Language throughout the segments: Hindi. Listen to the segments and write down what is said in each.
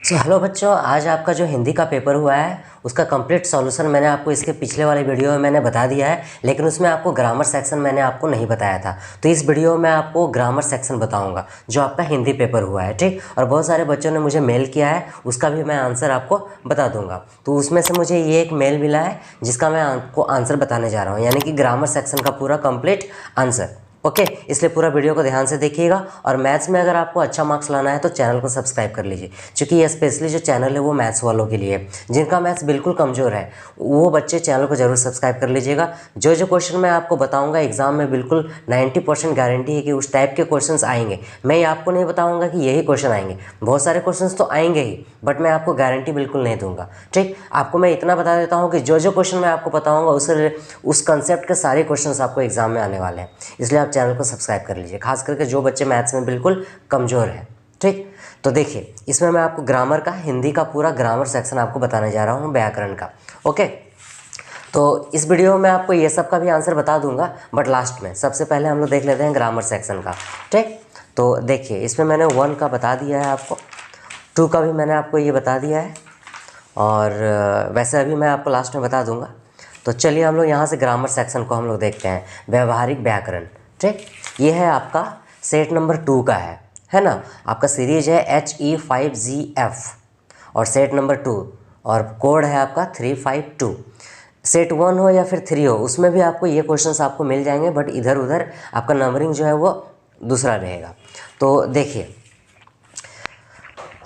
हेलो बच्चों, आज आपका जो हिंदी का पेपर हुआ है उसका कंप्लीट सॉल्यूशन मैंने आपको इसके पिछले वाले वीडियो में मैंने बता दिया है, लेकिन उसमें आपको ग्रामर सेक्शन मैंने आपको नहीं बताया था। तो इस वीडियो में आपको ग्रामर सेक्शन बताऊंगा जो आपका हिंदी पेपर हुआ है, ठीक। और बहुत सारे बच्चों ने मुझे मेल किया है, उसका भी मैं आंसर आपको बता दूंगा। तो उसमें से मुझे ये एक मेल मिला है जिसका मैं आपको आंसर बताने जा रहा हूँ, यानी कि ग्रामर सेक्शन का पूरा कंप्लीट आंसर। ओके, इसलिए पूरा वीडियो को ध्यान से देखिएगा। और मैथ्स में अगर आपको अच्छा मार्क्स लाना है तो चैनल को सब्सक्राइब कर लीजिए, क्योंकि ये स्पेशली जो चैनल है वो मैथ्स वालों के लिए है। जिनका मैथ्स बिल्कुल कमज़ोर है वो बच्चे चैनल को ज़रूर सब्सक्राइब कर लीजिएगा। जो जो क्वेश्चन मैं आपको बताऊंगा एग्जाम में बिल्कुल 90% गारंटी है कि उस टाइप के क्वेश्चंस आएंगे। मैं ये आपको नहीं बताऊंगा कि यही क्वेश्चन आएंगे, बहुत सारे क्वेश्चंस तो आएंगे ही, बट मैं आपको गारंटी बिल्कुल नहीं दूंगा, ठीक। आपको मैं इतना बता देता हूँ कि जो जो क्वेश्चन मैं आपको बताऊँगा उस कंसेप्ट के सारे क्वेश्चन आपको एग्जाम में आने वाले हैं। इसलिए आप चैनल को सब्सक्राइब कर लीजिए, खास करके जो बच्चे मैथ्स में बिल्कुल कमज़ोर हैं, ठीक। तो देखिए, इसमें मैं आपको ग्रामर का, हिंदी का पूरा ग्रामर सेक्शन आपको बताने जा रहा हूँ, व्याकरण का। ओके, तो इस वीडियो में आपको ये सब का भी आंसर बता दूंगा, बट लास्ट में। सबसे पहले हम लोग देख लेते हैं ग्रामर सेक्शन का, ठीक। तो देखिए, इसमें मैंने 1 का बता दिया है आपको, 2 का भी मैंने आपको ये बता दिया है, और वैसे अभी मैं आपको लास्ट में बता दूंगा। तो चलिए हम लोग यहाँ से ग्रामर सेक्शन को हम लोग देखते हैं। व्यवहारिक व्याकरण, ठीक। ये है आपका सेट नंबर 2 का है ना। आपका सीरीज है HE5GF और सेट नंबर 2, और कोड है आपका 352। सेट 1 हो या फिर 3 हो, उसमें भी आपको ये क्वेश्चंस आपको मिल जाएंगे, बट इधर उधर आपका नंबरिंग जो है वो दूसरा रहेगा। तो देखिए,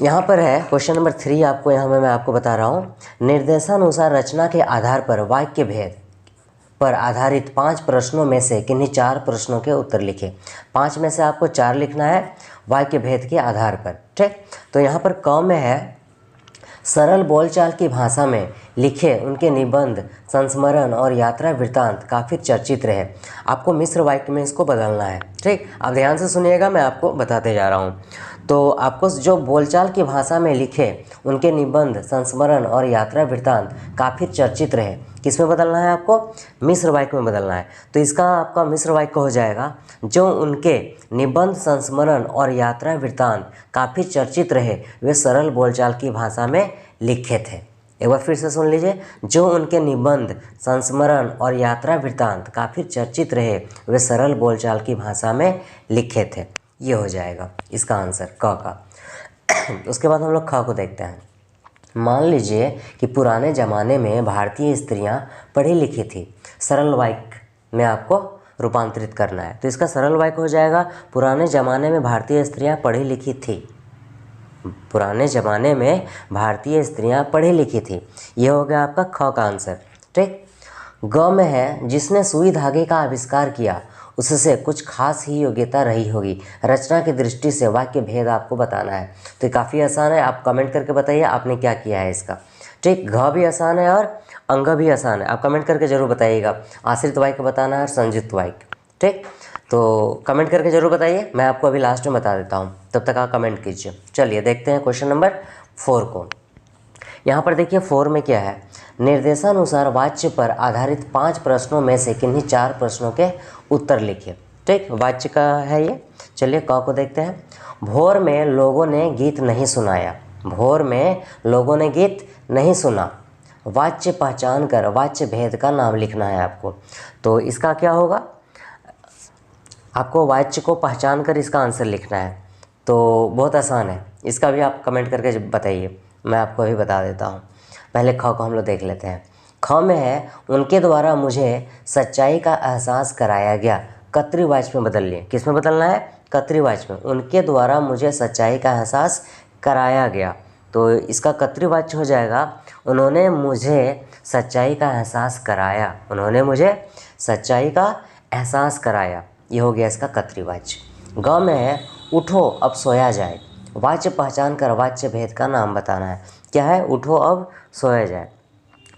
यहाँ पर है क्वेश्चन नंबर 3, आपको यहाँ में मैं आपको बता रहा हूँ। निर्देशानुसार रचना के आधार पर वाक्य भेद पर आधारित 5 प्रश्नों में से किन्हीं 4 प्रश्नों के उत्तर लिखे। 5 में से आपको 4 लिखना है वाक्य भेद के आधार पर, ठीक। तो यहाँ पर क में है, सरल बोलचाल की भाषा में लिखे उनके निबंध, संस्मरण और यात्रा वृत्तांत काफ़ी चर्चित रहे। आपको मिश्र वाक्य में इसको बदलना है, ठीक। आप ध्यान से सुनिएगा, मैं आपको बताते जा रहा हूँ। तो आपको जो बोलचाल की भाषा में लिखे उनके निबंध, संस्मरण और यात्रा वृत्तांत काफ़ी चर्चित रहे, किस में बदलना है आपको? मिश्र वाक्य में बदलना है। तो इसका आपका मिश्र वाक्य हो जाएगा, जो उनके निबंध, संस्मरण और यात्रा वृत्तांत काफ़ी चर्चित रहे वे सरल बोलचाल की भाषा में लिखे थे। एक बार फिर से सुन लीजिए, जो उनके निबंध, संस्मरण और यात्रा वृत्तांत काफ़ी चर्चित रहे वे सरल बोलचाल की भाषा में लिखे थे। ये हो जाएगा इसका आंसर क का। उसके बाद हम लोग ख को देखते हैं। मान लीजिए कि पुराने ज़माने में भारतीय स्त्रियां पढ़ी लिखी थी। सरल वाक्य में आपको रूपांतरित करना है। तो इसका सरल वाक्य हो जाएगा, पुराने ज़माने में भारतीय स्त्रियां पढ़ी लिखी थी। पुराने ज़माने में भारतीय स्त्रियां पढ़ी लिखी थी। ये हो गया आपका ख का आंसर, ठीक। ग में है, जिसने सुई धागे का आविष्कार किया उससे कुछ खास ही योग्यता रही होगी। रचना की दृष्टि से वाक्य भेद आपको बताना है। तो काफ़ी आसान है, आप कमेंट करके बताइए आपने क्या किया है इसका, ठीक। घ भी आसान है और अंग भी आसान है, आप कमेंट करके जरूर बताइएगा। आश्रित वाक्य बताना है और संयुक्त वाक्य, ठीक। तो कमेंट करके जरूर बताइए, मैं आपको अभी लास्ट में बता देता हूँ, तब तक आप कमेंट कीजिए। चलिए देखते हैं क्वेश्चन नंबर 4 को। यहाँ पर देखिए 4 में क्या है, निर्देशानुसार वाच्य पर आधारित 5 प्रश्नों में से किन्हीं 4 प्रश्नों के उत्तर लिखिए, ठीक। वाच्य का है ये। चलिए क को देखते हैं। भोर में लोगों ने गीत नहीं सुनाया। भोर में लोगों ने गीत नहीं सुना। वाच्य पहचान कर वाच्य भेद का नाम लिखना है आपको। तो इसका क्या होगा, आपको वाच्य को पहचान कर इसका आंसर लिखना है। तो बहुत आसान है, इसका भी आप कमेंट करके बताइए, मैं आपको अभी बता देता हूँ। पहले ख को हम लोग देख लेते हैं। ख में है, उनके द्वारा मुझे सच्चाई का एहसास कराया गया। कर्तृवाच्य में बदल लिए, किस में बदलना है? कर्तृवाच्य में। उनके द्वारा मुझे सच्चाई का एहसास कराया गया, तो इसका कर्तृवाच्य हो जाएगा, उन्होंने मुझे सच्चाई का एहसास कराया। उन्होंने मुझे सच्चाई का एहसास कराया, ये हो गया इसका कर्तृवाच्य। ग में है, उठो अब सोया जाए। वाच्य पहचान कर वाच्य भेद का नाम बताना है। क्या है? उठो अब सोया जाए।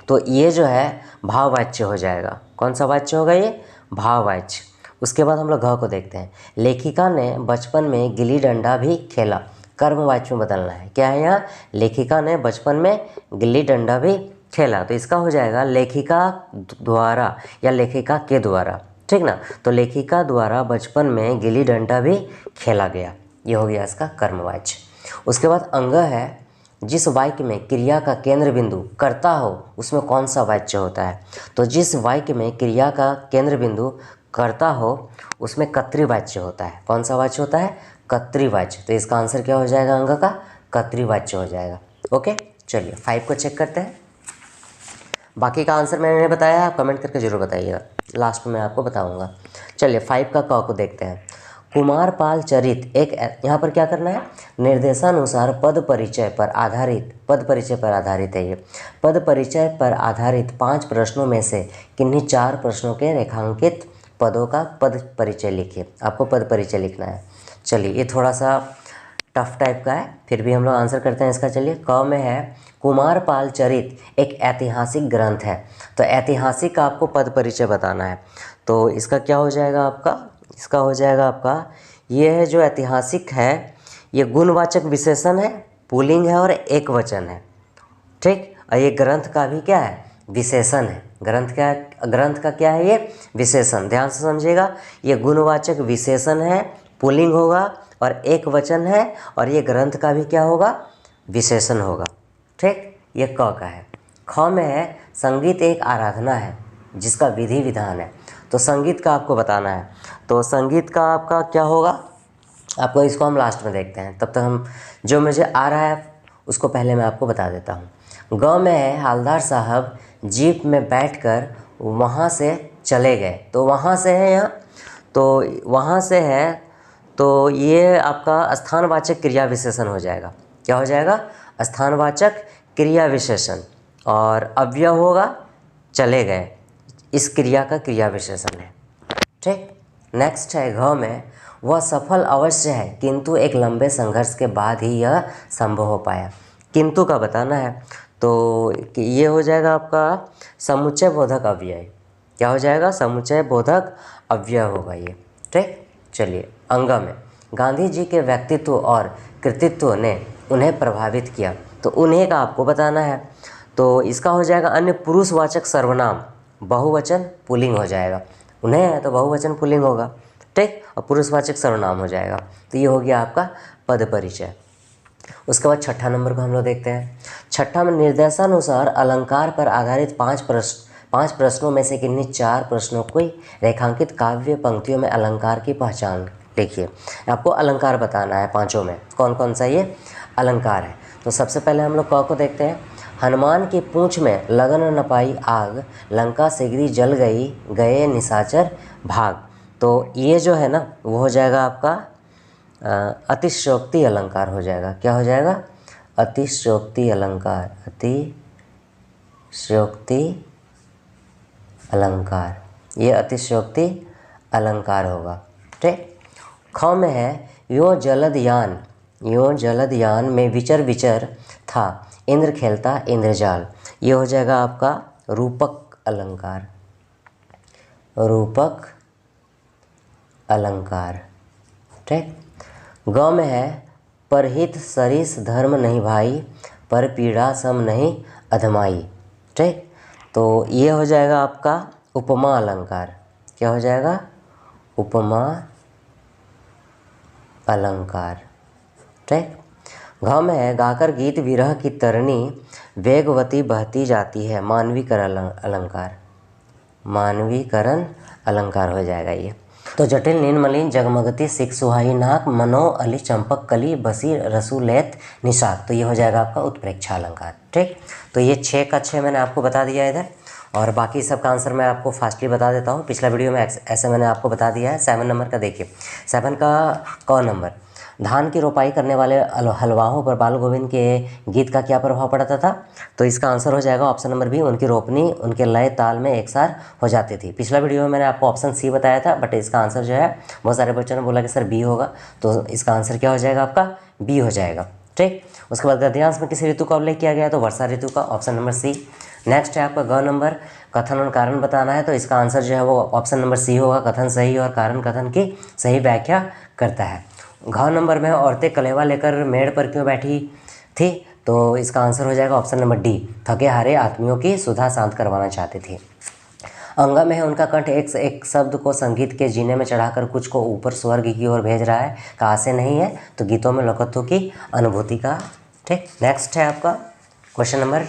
तो ये जो है भाववाच्य हो जाएगा। कौन सा वाच्य होगा ये? भाववाच्य। उसके बाद हम लोग घ को देखते हैं। लेखिका ने बचपन में गिल्ली डंडा भी खेला। कर्मवाच्य में बदलना है। क्या है यहाँ? लेखिका ने बचपन में गिल्ली डंडा भी खेला, तो इसका हो जाएगा लेखिका द्वारा या लेखिका के द्वारा, ठीक ना। तो लेखिका द्वारा बचपन में गिल्ली डंडा भी खेला गया, ये हो गया इसका कर्मवाच्य। उसके बाद अंग है, जिस वाक्य में क्रिया का केंद्र बिंदु कर्ता हो उसमें कौन सा वाच्य होता है? तो जिस वाक्य में क्रिया का केंद्र बिंदु कर्ता हो उसमें कर्तृवाच्य होता है। कौन सा वाच्य होता है? कर्तृवाच्य। तो इसका आंसर क्या हो जाएगा अंग का? कर्तृवाच्य हो जाएगा। ओके, चलिए 5 को चेक करते हैं। बाकी का आंसर मैंने बताया, आप कमेंट करके जरूर बताइएगा, लास्ट में मैं आपको बताऊंगा। चलिए 5 का क को देखते हैं। कुमारपाल चरित एक, यहाँ पर क्या करना है? निर्देशानुसार पद परिचय पर आधारित है ये। पद परिचय पर आधारित 5 प्रश्नों में से किन्हीं 4 प्रश्नों के रेखांकित पदों का पद परिचय लिखिए। आपको पद परिचय लिखना है। चलिए ये थोड़ा सा टफ टाइप का है, फिर भी हम लोग आंसर करते हैं इसका। चलिए क में है कुमारपाल चरित एक ऐतिहासिक ग्रंथ है। तो ऐतिहासिक का आपको पद परिचय बताना है। तो इसका क्या हो जाएगा आपका? इसका हो जाएगा आपका, ये है जो ऐतिहासिक है ये गुणवाचक विशेषण है, पुल्लिंग है और एक वचन है। ठीक, और ये ग्रंथ का भी क्या है? विशेषण है। ग्रंथ का क्या है? ये विशेषण। ध्यान से समझिएगा, ये गुणवाचक विशेषण है, पुल्लिंग होगा और एक वचन है, और ये ग्रंथ का भी क्या होगा? विशेषण होगा। ठीक, ये क का है। ख में है संगीत एक आराधना है जिसका विधि विधान है। तो संगीत का आपको बताना है। तो संगीत का आपका क्या होगा? आपको इसको हम लास्ट में देखते हैं, तब तक हम जो मुझे आ रहा है उसको पहले मैं आपको बता देता हूँ। ग में है हालदार साहब जीप में बैठकर वहाँ से चले गए। तो वहाँ से है यहाँ, तो वहाँ से है, तो ये आपका स्थानवाचक क्रिया विशेषण हो जाएगा। क्या हो जाएगा? स्थानवाचक क्रिया विशेषण। और अव्यय होगा चले गए, इस क्रिया का क्रिया विशेषण है। ठीक, नेक्स्ट है घ में, वह सफल अवश्य है किंतु एक लंबे संघर्ष के बाद ही यह संभव हो पाया। किंतु का बताना है। तो ये हो जाएगा आपका समुच्चय बोधक अव्यय। क्या हो जाएगा? समुच्चय बोधक अव्यय होगा ये। ठीक, चलिए अंग में, गांधी जी के व्यक्तित्व और कृतित्व ने उन्हें प्रभावित किया। तो उन्हें का आपको बताना है। तो इसका हो जाएगा अन्य पुरुषवाचक सर्वनाम, बहुवचन पुल्लिंग हो जाएगा। उन्हें है तो बहुवचन पुल्लिंग होगा। ठीक, और पुरुषवाचक सर्वनाम हो जाएगा। तो ये हो गया आपका पद परिचय। उसके बाद 6ठा नंबर को हम लोग देखते हैं। 6ठा में निर्देशानुसार अलंकार पर आधारित 5 प्रश्नों में से किन्हीं 4 प्रश्नों को रेखांकित काव्य पंक्तियों में अलंकार की पहचान लिखिए। आपको अलंकार बताना है 5 में कौन कौन सा ये अलंकार है। तो सबसे पहले हम लोग क को देखते हैं। हनुमान की पूंछ में लगन न पाई आग, लंका सिगरी जल गई, गए निशाचर भाग। तो ये जो है ना वो हो जाएगा आपका अतिशयोक्ति अलंकार हो जाएगा। क्या हो जाएगा? अतिशयोक्ति अलंकार। अतिशयोक्ति अलंकार, ये अतिशयोक्ति अलंकार होगा। ठीक, ख में है यो जलद यान में विचर था, इंद्र खेलता इंद्रजाल। ये हो जाएगा आपका रूपक अलंकार। रूपक अलंकार। ठीक, ग में है परहित सरिस धर्म नहीं भाई, पर पीड़ा सम नहीं अधमाई। ठीक, तो ये हो जाएगा आपका उपमा अलंकार। क्या हो जाएगा? उपमा अलंकार। ठीक, घ में है गाकर गीत विरह की तरनी, वेगवती बहती जाती है, मानवीकरण अलंकार। मानवीकरण अलंकार हो जाएगा ये। तो जटिल नीन मलिन जगमगती सिख सुहाई नाक, मनो अली चंपक कली बसी रसू लेत निषाद। तो ये हो जाएगा आपका उत्प्रेक्षा अलंकार। ठीक, तो ये 6 का 6 मैंने आपको बता दिया इधर, और बाकी सब का आंसर मैं आपको फास्टली बता देता हूँ। पिछला वीडियो में ऐसे मैंने आपको बता दिया है। 7 नंबर का देखिए, 7 का क नंबर, धान की रोपाई करने वाले हलवाहों पर बाल गोविंद के गीत का क्या प्रभाव पड़ता था? तो इसका आंसर हो जाएगा ऑप्शन नंबर बी, उनकी रोपनी उनके लय ताल में एक सार हो जाती थी। पिछला वीडियो में मैंने आपको ऑप्शन सी बताया था, बट इसका आंसर जो है बहुत सारे बच्चों ने बोला कि सर बी होगा, तो इसका आंसर क्या हो जाएगा? आपका बी हो जाएगा। ठीक, उसके बाद गद्यांश में किस ऋतु का उल्लेख किया गया? तो वर्षा ऋतु का, ऑप्शन नंबर सी। नेक्स्ट है आपका ग नंबर, कथन और कारण बताना है। तो इसका आंसर जो है वो ऑप्शन नंबर सी होगा, कथन सही और कारण कथन की सही व्याख्या करता है। घ नंबर में औरतें कलेवा लेकर मेड़ पर क्यों बैठी थी? तो इसका आंसर हो जाएगा ऑप्शन नंबर डी, थके हारे आदमियों की सुधा शांत करवाना चाहती थी। अंगा में है उनका कंठ एक से एक शब्द को संगीत के जीने में चढ़ाकर कुछ को ऊपर स्वर्ग की ओर भेज रहा है, कहाँ से नहीं है? तो गीतों में लोकत्व की अनुभूति का ठीक, नेक्स्ट है आपका क्वेश्चन नंबर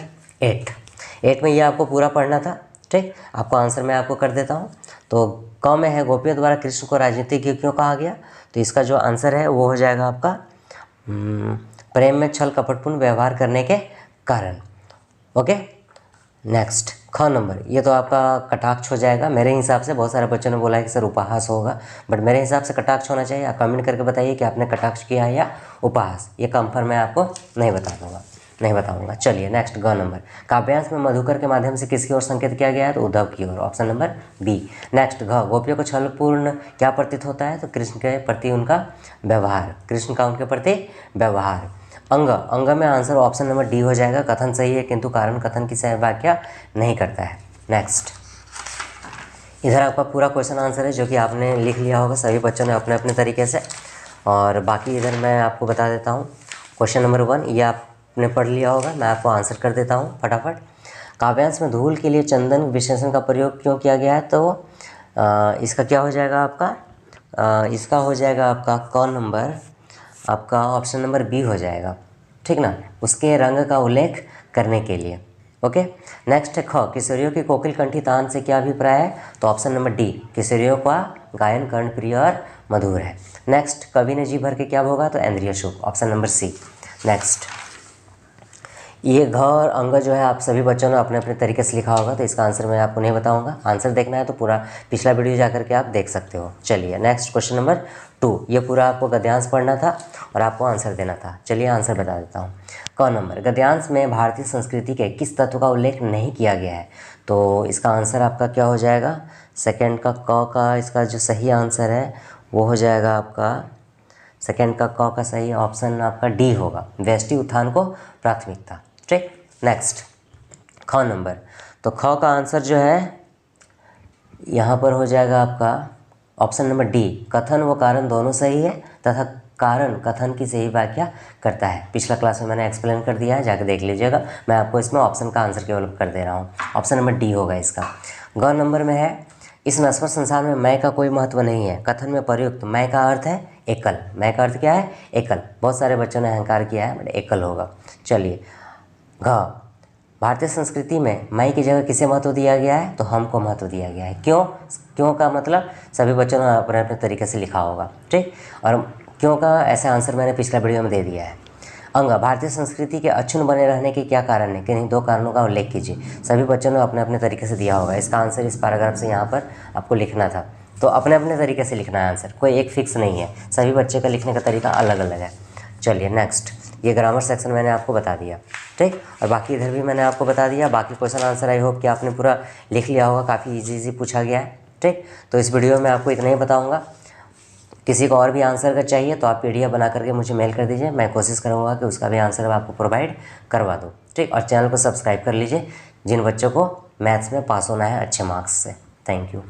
8 में ये आपको पूरा पढ़ना था। ठीक, आपको आंसर मैं आपको कर देता हूँ। तो क में है गोपियों द्वारा कृष्ण को राजनीतिज्ञ क्यों कहा गया, तो इसका जो आंसर है वो हो जाएगा आपका प्रेम में छल कपटपूर्ण व्यवहार करने के कारण। ओके, नेक्स्ट ख नंबर, ये तो आपका कटाक्ष हो जाएगा मेरे हिसाब से। बहुत सारे बच्चों ने बोला है कि सर उपहास होगा, बट मेरे हिसाब से कटाक्ष होना चाहिए। आप कमेंट करके बताइए कि आपने कटाक्ष किया है या उपहास। ये कंफर्म मैं आपको नहीं बताऊंगा। चलिए नेक्स्ट ग नंबर, काव्यांश में मधुकर के माध्यम से किसकी ओर संकेत किया गया है, तो उद्धव की ओर, ऑप्शन नंबर बी। नेक्स्ट घ, गोपियों को छलपूर्ण क्या प्रतीत होता है, तो कृष्ण के प्रति उनका व्यवहार, कृष्ण का उनके प्रति व्यवहार। अंग में आंसर ऑप्शन नंबर डी हो जाएगा। कथन सही है किंतु कारण कथन की सही व्याख्या नहीं करता है। नेक्स्ट, इधर आपका पूरा क्वेश्चन आंसर है जो कि आपने लिख लिया होगा सभी बच्चों ने अपने अपने तरीके से। और बाकी इधर मैं आपको बता देता हूँ। क्वेश्चन नंबर 1 ये आपने पढ़ लिया होगा, मैं आपको आंसर कर देता हूँ फटाफट। काव्यांश में धूल के लिए चंदन विशेषण का प्रयोग क्यों किया गया है, तो इसका क्या हो जाएगा आपका, इसका हो जाएगा आपका क नंबर, आपका ऑप्शन नंबर बी हो जाएगा। ठीक ना, उसके रंग का उल्लेख करने के लिए। ओके, नेक्स्ट है ख, किशोरियों की कोकिल कंठी तान से क्या अभिप्राय है, तो ऑप्शन नंबर डी, किशोरियों का गायन कर्णप्रिय और मधुर है। नेक्स्ट, कवि ने जी भर के क्या भोगा, तो इंद्रिय सुख, ऑप्शन नंबर सी। नेक्स्ट, ये घ और अंग जो है आप सभी बच्चों ने अपने अपने तरीके से लिखा होगा, तो इसका आंसर मैं आपको नहीं बताऊंगा। आंसर देखना है तो पूरा पिछला वीडियो जाकर के आप देख सकते हो। चलिए नेक्स्ट क्वेश्चन नंबर 2, ये पूरा आपको गद्यांश पढ़ना था और आपको आंसर देना था। चलिए आंसर बता देता हूँ। क नंबर, गद्यांश में भारतीय संस्कृति के किस तत्व का उल्लेख नहीं किया गया है, तो इसका आंसर आपका क्या हो जाएगा, सेकेंड का क का इसका जो सही आंसर है वो हो जाएगा आपका, सेकेंड का क का सही ऑप्शन आपका डी होगा, व्यष्टि उत्थान को प्राथमिकता। ठीक, नेक्स्ट ख नंबर, तो ख का आंसर जो है यहाँ पर हो जाएगा आपका ऑप्शन नंबर डी, कथन व कारण दोनों सही है तथा कारण कथन की सही व्याख्या करता है। पिछला क्लास में मैंने एक्सप्लेन कर दिया है, जाके देख लीजिएगा। मैं आपको इसमें ऑप्शन का आंसर केवल कर दे रहा हूँ, ऑप्शन नंबर डी होगा इसका। ग नंबर में है, इस नश्वर संसार में मैं का कोई महत्व नहीं है, कथन में प्रयुक्त मैं का अर्थ है एकल। मैं का अर्थ क्या है, एकल। बहुत सारे बच्चों ने अहंकार किया है बट एकल होगा। चलिए घ, भारतीय संस्कृति में मैं की जगह किसे महत्व दिया गया है, तो हमको महत्व दिया गया है। क्यों का मतलब सभी बच्चों ने अपने अपने तरीके से लिखा होगा। ठीक, और क्यों का ऐसा आंसर मैंने पिछला वीडियो में दे दिया है। अंग, भारतीय संस्कृति के अक्षुण्ण बने रहने के क्या कारण है, किन्हीं 2 कारणों का उल्लेख कीजिए। सभी बच्चों ने अपने अपने तरीके से दिया होगा। इसका आंसर इस पैराग्राफ से यहाँ पर आपको लिखना था, तो अपने अपने तरीके से लिखना है आंसर, कोई एक फिक्स नहीं है, सभी बच्चे का लिखने का तरीका अलग अलग है। चलिए नेक्स्ट, ये ग्रामर सेक्शन मैंने आपको बता दिया। ठीक, और बाकी इधर भी मैंने आपको बता दिया। बाकी क्वेश्चन आंसर आई होप कि आपने पूरा लिख लिया होगा, काफ़ी इजी पूछा गया है। ठीक, तो इस वीडियो में आपको इतना ही बताऊँगा। किसी को और भी आंसर अगर चाहिए तो आप PDF बना करके मुझे मेल कर दीजिए, मैं कोशिश करूँगा कि उसका भी आंसर आपको प्रोवाइड करवा दूँ। ठीक, और चैनल को सब्सक्राइब कर लीजिए जिन बच्चों को मैथ्स में पास होना है अच्छे मार्क्स से। Thank you.